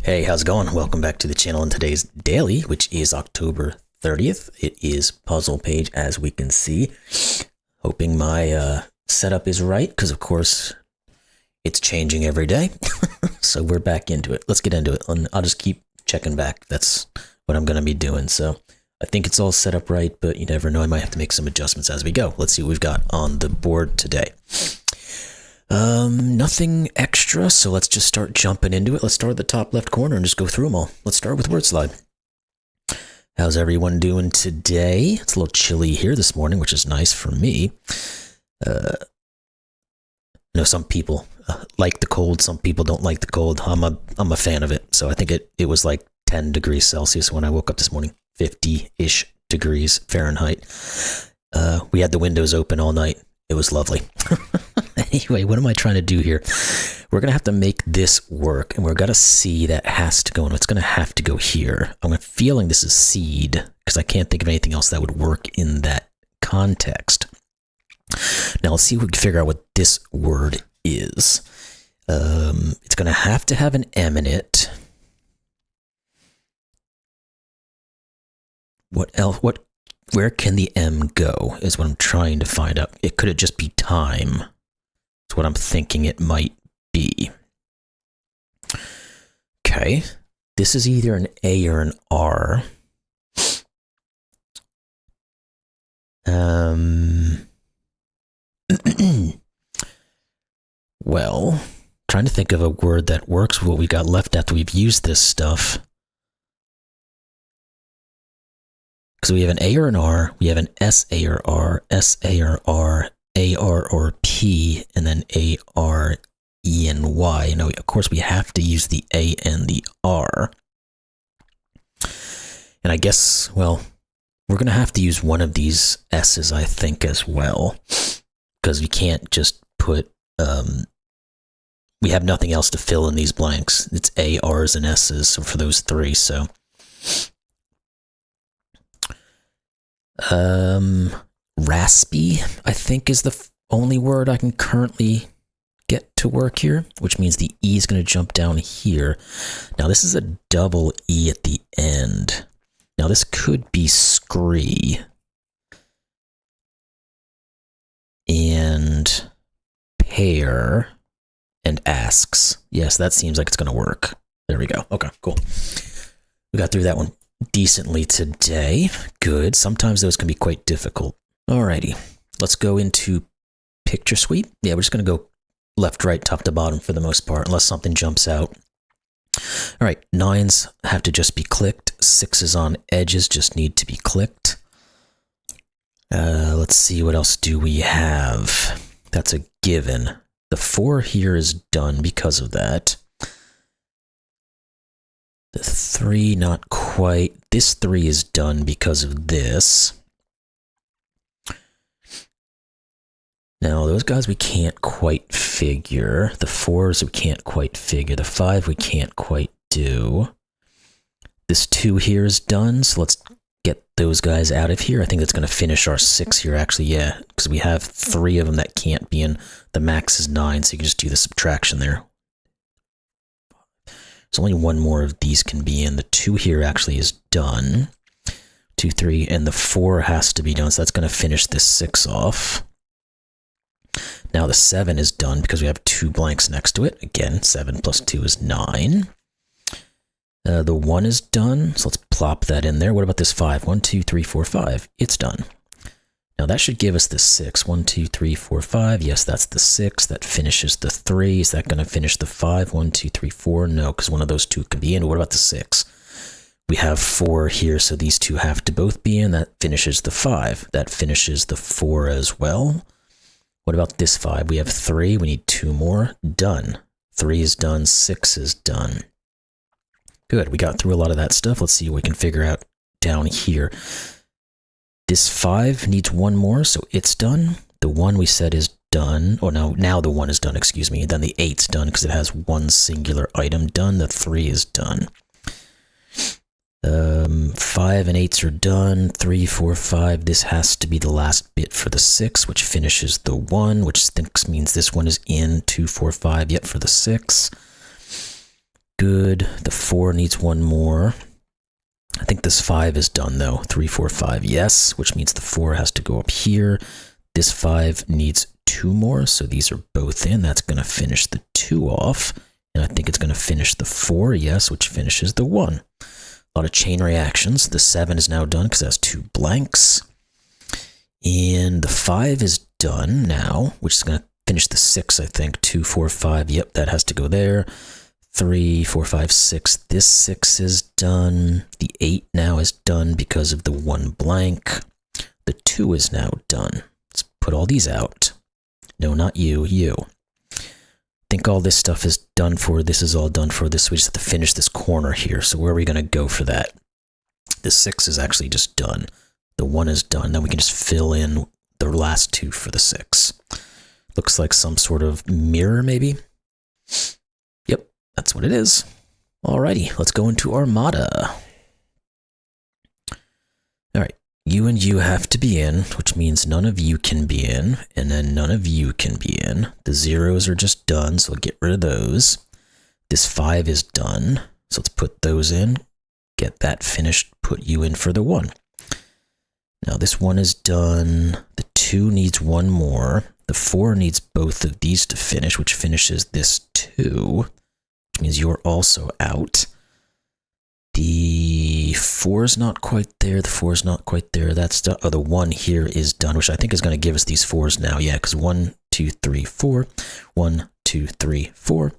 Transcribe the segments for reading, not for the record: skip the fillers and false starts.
Hey, how's it going? Welcome back to the channel in today's daily, which is October 30th. It is puzzle page, as we can see. Hoping my setup is right, because of course it's changing every day. So we're back into it. Let's get into it. And I'll just keep checking back. That's what I'm going to be doing. So I think it's all set up right, but you never know. I might have to make some adjustments as we go. Let's see what we've got on the board today. Nothing extra, so let's just start jumping into it. Let's start at the top left corner and just go through them all. Let's start with word slide. How's everyone doing today? It's a little chilly here this morning, which is nice for me. I know some people like the cold, some people don't like the cold. I'm a fan of it, so I think it was like 10 degrees Celsius when I woke up this morning, 50-ish degrees Fahrenheit. We had the windows open all night. It was lovely. Anyway, what am I trying to do here? We're going to have to make this work, and we're going to see that has to go, and it's going to have to go here. I'm feeling this is seed, because I can't think of anything else that would work in that context. Now, let's see if we can figure out what this word is. It's going to have an M in it. What else? Where can the M go is what I'm trying to find out. Could it just be time? That's what I'm thinking it might be. Okay. This is either an A or an R. Well, trying to think of a word that works with what we got left after we've used this stuff. Because we have an A or an R, we have an S, A or R, S, A or R, A, R or P, and then A, R, E, and Y. Now, of course, we have to use the A and the R. And I guess, well, we're going to have to use one of these S's, I think, as well. Because we can't just put, we have nothing else to fill in these blanks. It's A, R's, and S's for those three, so. Raspy, I think, is the only word I can currently get to work here, which means the E is going to jump down here. Now, this is a double E at the end. Now, this could be scree. And pair and asks. Yes, that seems like it's going to work. There we go. Okay, cool. We got through that one decently today. Good. Sometimes those can be quite difficult. Alrighty. Let's go into picture sweep. Yeah, we're just going to go left, right, top to bottom for the most part, unless something jumps out. Alright, 9s have to just be clicked. 6s on edges just need to be clicked. Let's see, what else do we have? That's a given. The 4 here is done because of that. The 3, not quite. This 3 is done because of this. Now, those guys we can't quite figure. The 4s we can't quite figure. The 5 we can't quite do. This 2 here is done, so let's get those guys out of here. I think that's going to finish our 6 here, actually, yeah, because we have 3 of them that can't be in. The max is 9, so you can just do the subtraction there. So only one more of these can be in. The 2 here actually is done. 2, 3, and the 4 has to be done, so that's going to finish this 6 off. Now the 7 is done because we have 2 blanks next to it. Again, 7 plus 2 is 9. The 1 is done, so let's plop that in there. What about this 5? 1, 2, 3, 4, 5. It's done. Now that should give us the 6. 1, 2, 3, 4, 5. Yes, that's the 6. That finishes the 3. Is that going to finish the 5? 1, 2, 3, 4. No, because one of those 2 can be in. What about the 6? We have 4 here, so these 2 have to both be in. That finishes the 5. That finishes the 4 as well. What about this 5? We have 3. We need 2 more. Done. 3 is done. 6 is done. Good. We got through a lot of that stuff. Let's see what we can figure out down here. This 5 needs 1 more, so it's done. The 1 we said is done. Oh, no, now the 1 is done, excuse me. Then the 8's done because it has 1 singular item done. The 3 is done. 5 and 8's are done. 3, 4, 5. This has to be the last bit for the 6, which finishes the 1, which means this one is in. 2, 4, 5. Yep, for the 6. good. The 4 needs one more. I think this 5 is done though. 3, 4, 5, yes, which means the 4 has to go up here. This 5 needs 2 more, so these are both in. That's going to finish the 2 off. And I think it's going to finish the 4, yes, which finishes the 1. A lot of chain reactions. The 7 is now done because it has 2 blanks. And the 5 is done now, which is going to finish the 6, I think. 2, 4, 5, yep, that has to go there. 3, 4, 5, 6. This 6 is done. The 8 now is done because of the 1 blank. The 2 is now done. Let's put all these out. No, not you, you. I think all this stuff is done for. This is all done for this. We just have to finish this corner here. So where are we going to go for that? The 6 is actually just done. The 1 is done. Then we can just fill in the last 2 for the 6. Looks like some sort of mirror, maybe? Yep, that's what it is. Alrighty, let's go into Armada. Alright, you and you have to be in, which means none of you can be in, and then none of you can be in. The 0s are just done, so we'll get rid of those. This 5 is done, so let's put those in, get that finished, put you in for the 1. Now this 1 is done, the 2 needs 1 more, the 4 needs both of these to finish, which finishes this 2, which means you're also out. The 4 is not quite there, the 4 is not quite there, that's done. Oh, the 1 here is done, which I think is going to give us these 4s now, yeah, because 1, 2, 3, 4, 1, 2, 3, 4.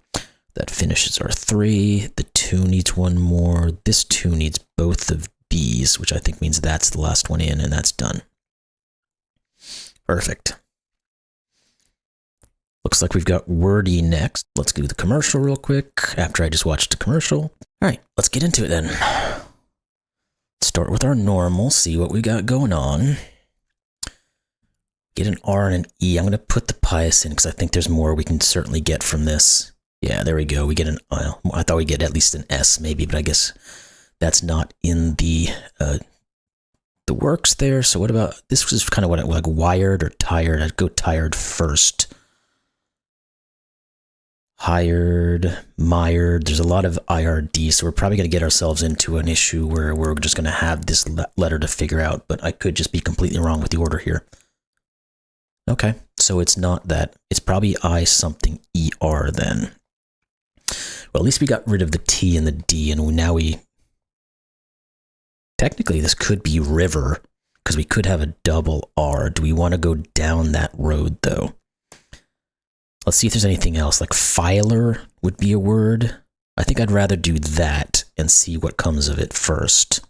That finishes our 3, the 2 needs 1 more, this 2 needs both of these, which I think means that's the last one in, and that's done. Perfect. Looks like we've got Wordy next. Let's do the commercial real quick after I just watched the commercial. All right, let's get into it then. Start with our normal, see what we got going on. Get an R and an E. I'm going to put the pious in because I think there's more we can certainly get from this. Yeah, there we go. We get an, I thought we'd get at least an S maybe, but I guess that's not in the works there. So what about, this was kind of what, like wired or tired. I'd go tired first. Hired, mired, there's a lot of IRD, so we're probably going to get ourselves into an issue where we're just going to have this letter to figure out, but I could just be completely wrong with the order here. Okay, so it's not that. It's probably I something ER then. Well, at least we got rid of the T and the D, and now we... Technically, this could be river, because we could have a double R. Do we want to go down that road, though? Let's see if there's anything else, like filer would be a word. I think I'd rather do that and see what comes of it first.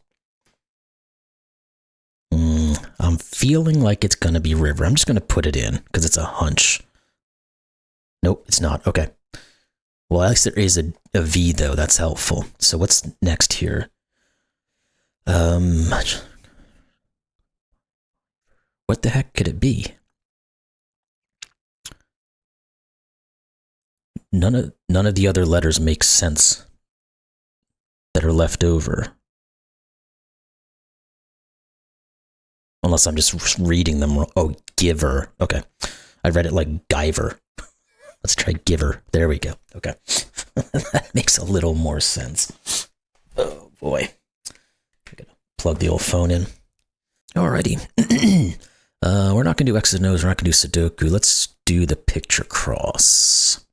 I'm feeling like it's going to be river. I'm just going to put it in because it's a hunch. Nope, it's not. Okay. Well, at least there is a V, though. That's helpful. So what's next here? What the heck could it be? None of the other letters make sense that are left over. Unless I'm just reading them wrong. Oh, giver. Okay. I read it like Guyver. Let's try giver. There we go. Okay. That makes a little more sense. Oh, boy. I'm going to plug the old phone in. Alrighty. We're not going to do X's and O's. We're not going to do Sudoku. Let's do the picture cross.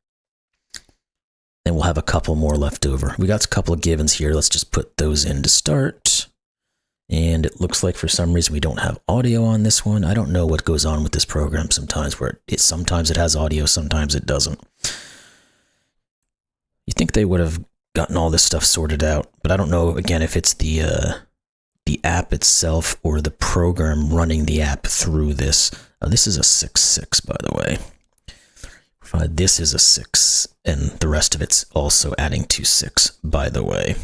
And we'll have a couple more left over. We got a couple of givens here. Let's just put those in to start. And it looks like for some reason we don't have audio on this one. I don't know what goes on with this program sometimes, where sometimes it has audio, sometimes it doesn't. You think they would have gotten all this stuff sorted out, but I don't know, again, if it's the app itself or the program running the app through this. This is a 6.6, by the way. This is a 6, and the rest of it's also adding to 6, by the way.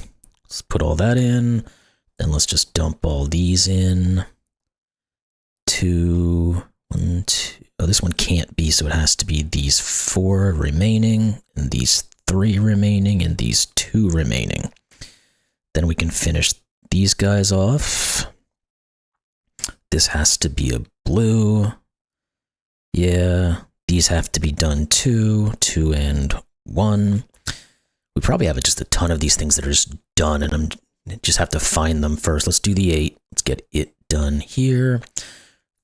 Let's put all that in, then let's just dump all these in. 2, 1, 2. Oh, this one can't be, so it has to be these 4 remaining, and these 3 remaining, and these 2 remaining. Then we can finish these guys off. This has to be a blue. Yeah. These have to be done too, 2 and 1. We probably have just a ton of these things that are just done, and I just have to find them first. Let's do the 8. Let's get it done here.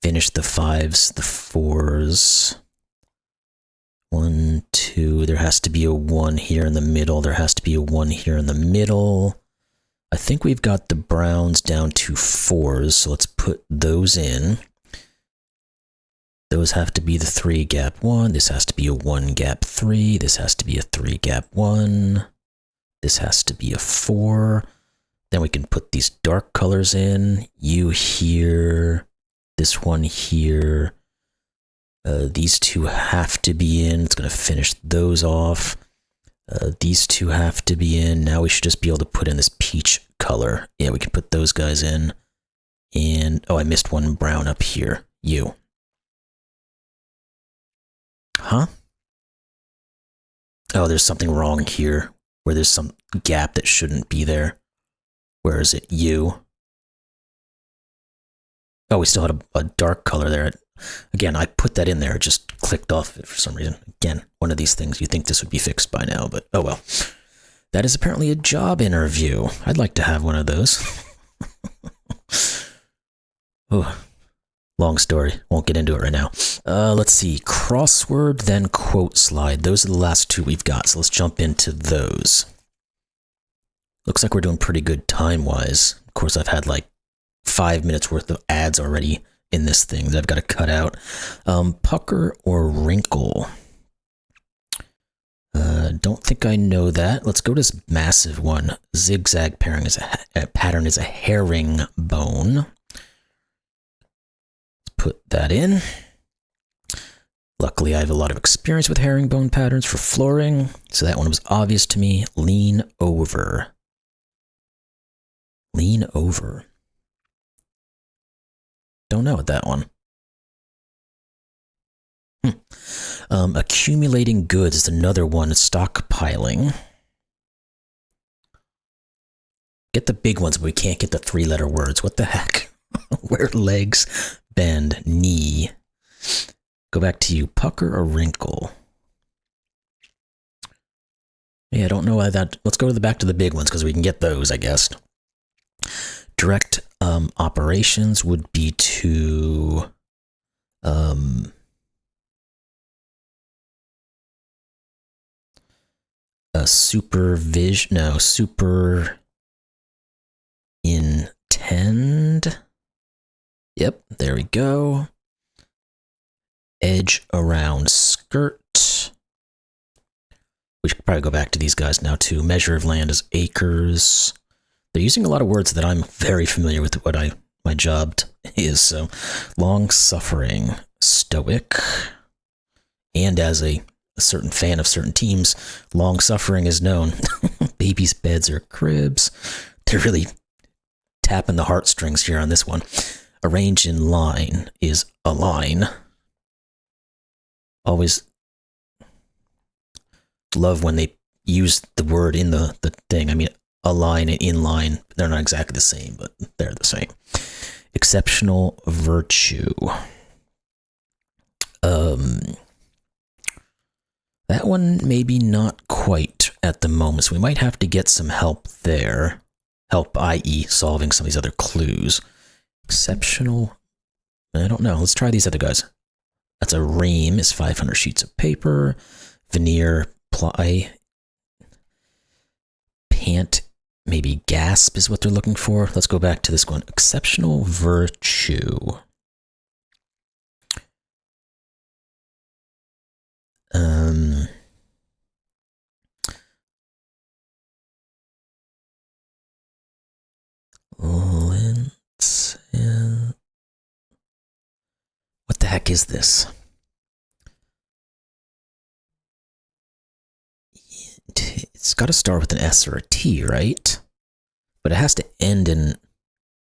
Finish the 5s, the 4s. 1, 2. There has to be a 1 here in the middle. There has to be a 1 here in the middle. I think we've got the browns down to 4s, so let's put those in. Those have to be the 3 gap 1. This has to be a 1 gap 3. This has to be a 3 gap 1. This has to be a 4. Then we can put these dark colors in. You here, this one here. These 2 have to be in. It's going to finish those off. These 2 have to be in. Now we should just be able to put in this peach color. Yeah, we can put those guys in. And, oh, I missed one brown up here. You. Huh? Oh, there's something wrong here, where there's some gap that shouldn't be there. Where is it? You. Oh, we still had a dark color there. Again, I put that in there. It just clicked off for some reason. Again, one of these things. You'd think this would be fixed by now, but oh well. That is apparently a job interview. I'd like to have one of those. Oh, long story. Won't get into it right now. Let's see. Crossword, then quote slide. Those are the last 2 we've got, so let's jump into those. Looks like we're doing pretty good time-wise. Of course, I've had like 5 minutes worth of ads already in this thing that I've got to cut out. Pucker or wrinkle? Don't think I know that. Let's go to this massive one. Zigzag pattern is a herringbone. Let's put that in. Luckily, I have a lot of experience with herringbone patterns for flooring, so that one was obvious to me. Lean over. Lean over. Don't know that one. Accumulating goods is another one. Stockpiling. Get the big ones, but we can't get the 3-letter words. What the heck? Where legs bend, knee. Go back to you. Pucker or wrinkle? Yeah, I don't know why that. Let's go back to the big ones because we can get those, I guess. Direct operations would be to super intend. Yep, there we go. Edge around skirt. We should probably go back to these guys now too. Measure of land is acres. They're using a lot of words that I'm very familiar with what my job is. So long suffering, stoic, and as a certain fan of certain teams, long suffering is known. Babies' beds or cribs. They're really tapping the heartstrings here on this one. Arrange in line is align. Always love when they use the word in the thing. I mean, align and inline, they're not exactly the same, but they're the same. Exceptional virtue. That one maybe not quite at the moment, so we might have to get some help there. Help, i.e. solving some of these other clues. Exceptional, I don't know. Let's try these other guys. That's a ream is 500 sheets of paper. Veneer, ply, pant, maybe gasp is what they're looking for. Let's go back to this one. Exceptional virtue. What the heck is this? It's got to start with an S or a T, right? But it has to end in,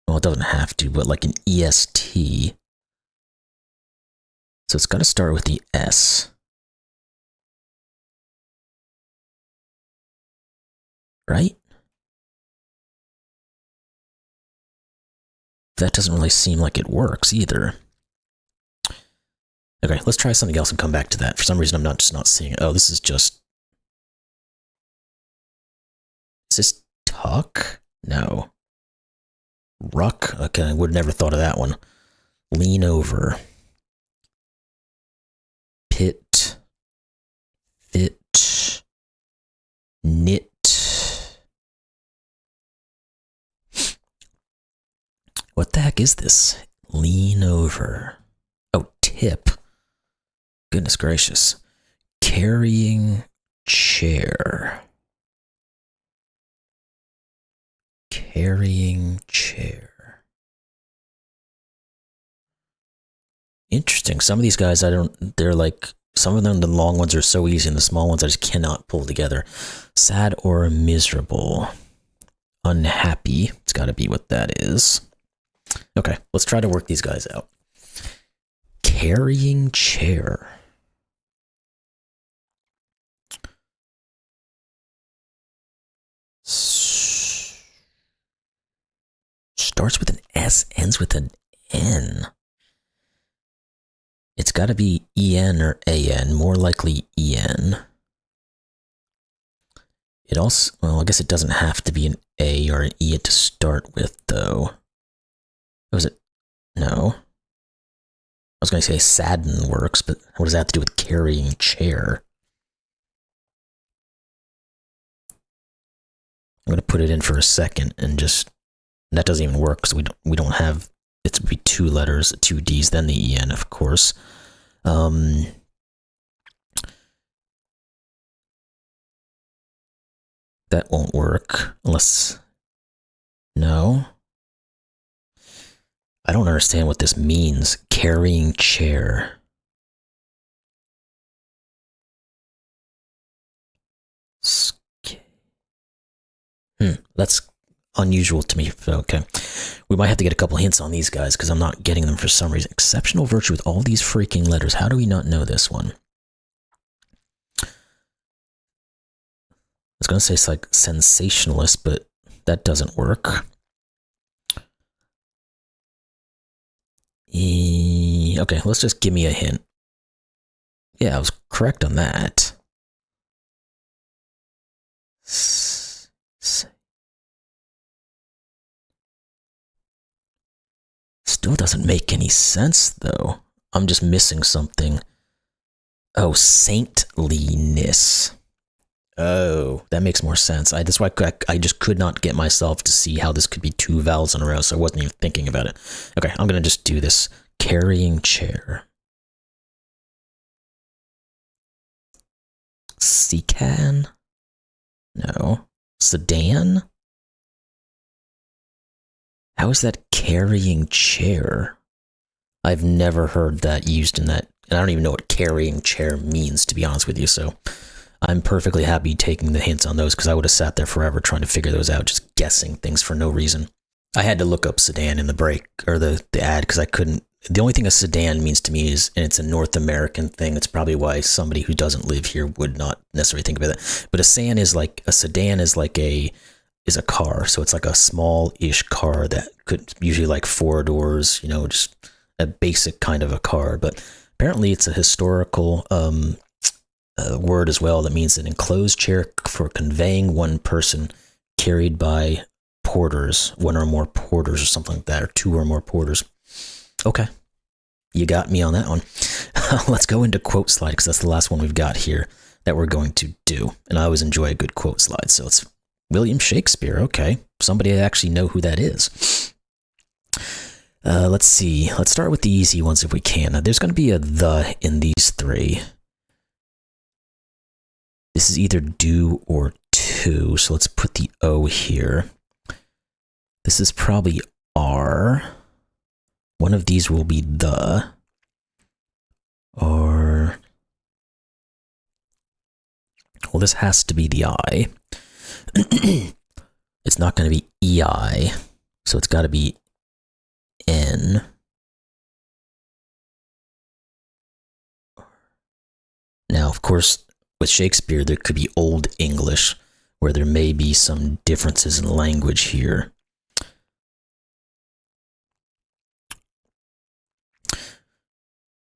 well, it doesn't have to, but like an EST. So it's got to start with the S. Right? That doesn't really seem like it works either. Okay, let's try something else and come back to that. For some reason, I'm just not seeing it. Oh, this is just Is this tuck? No. Ruck? Okay, I would have never thought of that one. Lean over. Pit. Fit. Knit. What the heck is this? Lean over. Oh, tip. Goodness gracious. Carrying chair. Carrying chair. Interesting. Some of these guys, they're like, some of them, the long ones are so easy and the small ones I just cannot pull together. Sad or miserable. Unhappy. It's got to be what that is. Okay, let's try to work these guys out. Carrying chair. Starts with an S, ends with an N. It's got to be EN or AN, more likely EN. It also, well, I guess it doesn't have to be an A or an E to start with, though. Was it? No. I was going to say sadden works, but what does that have to do with carrying chair? I'm going to put it in for a second and just, that doesn't even work because we don't have, it would be 2 letters, 2 D's, then the EN, of course. That won't work unless, no. I don't understand what this means. Carrying chair. That's unusual to me. Okay. We might have to get a couple hints on these guys because I'm not getting them for some reason. Exceptional virtue with all these freaking letters. How do we not know this one? I was going to say it's like sensationalist, but that doesn't work. Okay, let's just give me a hint. Yeah, I was correct on that. Still doesn't make any sense, though. I'm just missing something. Oh, saintliness. Oh, that makes more sense. That's why I just could not get myself to see how this could be 2 vowels in a row, so I wasn't even thinking about it. Okay, I'm going to just do this. Carrying chair. Secan? No. Sedan? How is that carrying chair? I've never heard that used in that, and I don't even know what carrying chair means, to be honest with you, so I'm perfectly happy taking the hints on those because I would have sat there forever trying to figure those out, just guessing things for no reason. I had to look up sedan in the break, or the ad, because I couldn't. The only thing a sedan means to me is, and it's a North American thing, it's probably why somebody who doesn't live here would not necessarily think about it. But a sedan is like a car, so it's like a small-ish car that could usually like 4 doors, you know, just a basic kind of a car. But apparently it's a historical word as well that means an enclosed chair for conveying one person carried by porters, 1 or more porters or something like that, or 2 or more porters. Okay, you got me on that one. Let's go into quote slide because that's the last one we've got here that we're going to do. And I always enjoy a good quote slide, so it's William Shakespeare. Okay, somebody I actually know who that is. Let's see. Let's start with the easy ones if we can. Now, there's going to be a the in these 3. This is either do or to, so let's put the O here. This is probably are. One of these will be the. Or, well, this has to be the I. It's not going to be EI, so it's got to be N. Now, of course, with Shakespeare, there could be Old English, where there may be some differences in language here.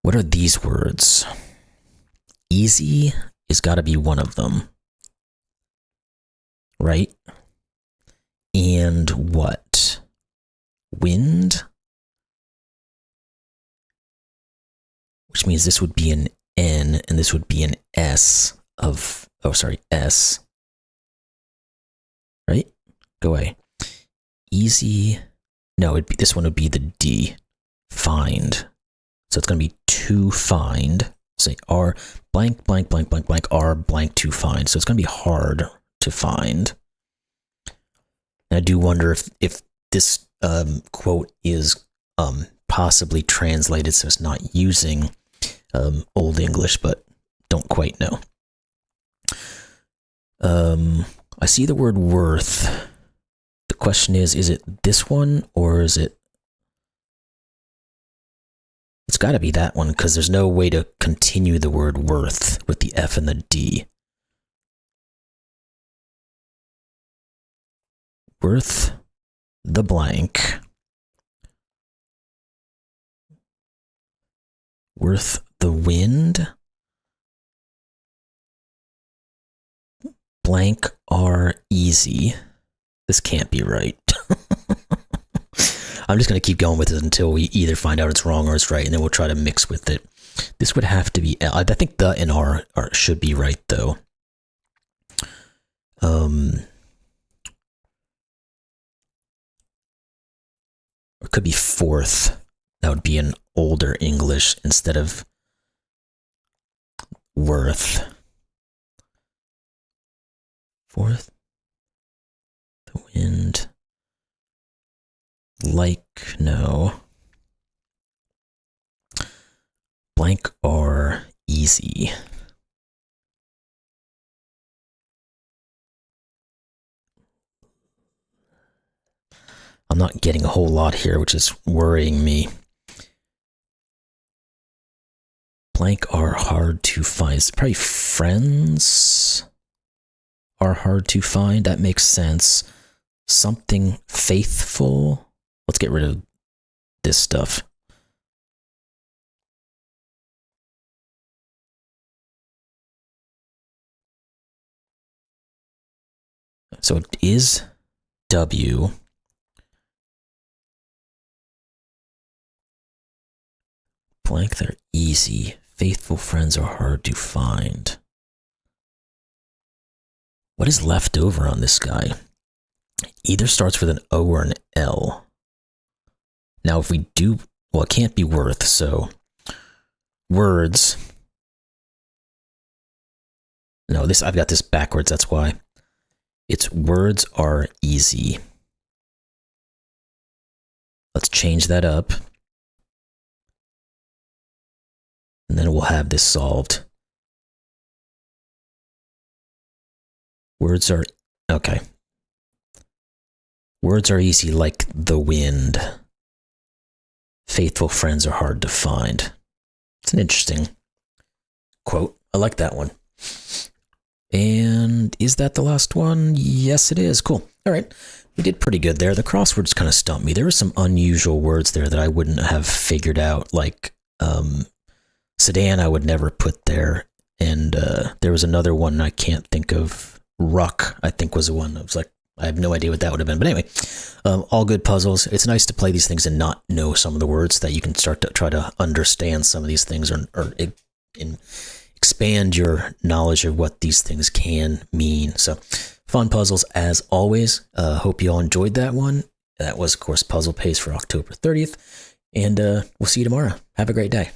What are these words? Easy has got to be one of them, right? and what? Wind? Which means this would be an N and this would be an S of, oh, sorry, S. Right? Go away. Easy. No, this one would be the D. Find. So it's going to be to find. Say R blank, blank, blank, blank, blank, R blank to find. So it's going to be hard to find. And I do wonder if this quote is possibly translated so it's not using Old English, but don't quite know. I see the word worth. The question is it this one or is it? It's got to be that one because there's no way to continue the word worth with the F and the D. Worth the blank. Worth the wind. Blank are easy. This can't be right. I'm just going to keep going with it until we either find out it's wrong or it's right, and then we'll try to mix with it. This would have to be L. I think the and R should be right, though. It could be fourth. That would be an older English instead of worth. Fourth. The wind. Like, no. Blank are easy. I'm not getting a whole lot here, which is worrying me. Blank are hard to find. It's probably friends are hard to find. That makes sense. Something faithful. Let's get rid of this stuff. So it is W. Blank, they're easy. Faithful friends are hard to find. What is left over on this guy? Either starts with an O or an L. Now, if we do, well, it can't be worth, so words. No, I've got this backwards, that's why. It's words are easy. Let's change that up. And then we'll have this solved. Words are, okay. Words are easy like the wind. Faithful friends are hard to find. It's an interesting quote. I like that one. And is that the last one? Yes, it is. Cool. All right. We did pretty good there. The crosswords kind of stumped me. There were some unusual words there that I wouldn't have figured out, like sedan I would never put there. And there was another one I can't think of. Ruck, I think, was the one. I was like, I have no idea what that would have been. But anyway, all good puzzles. It's nice to play these things and not know some of the words, that you can start to try to understand some of these things or expand your knowledge of what these things can mean. So fun puzzles as always. Hope you all enjoyed that one. That was, of course, Puzzle Pace for October 30th. And we'll see you tomorrow. Have a great day.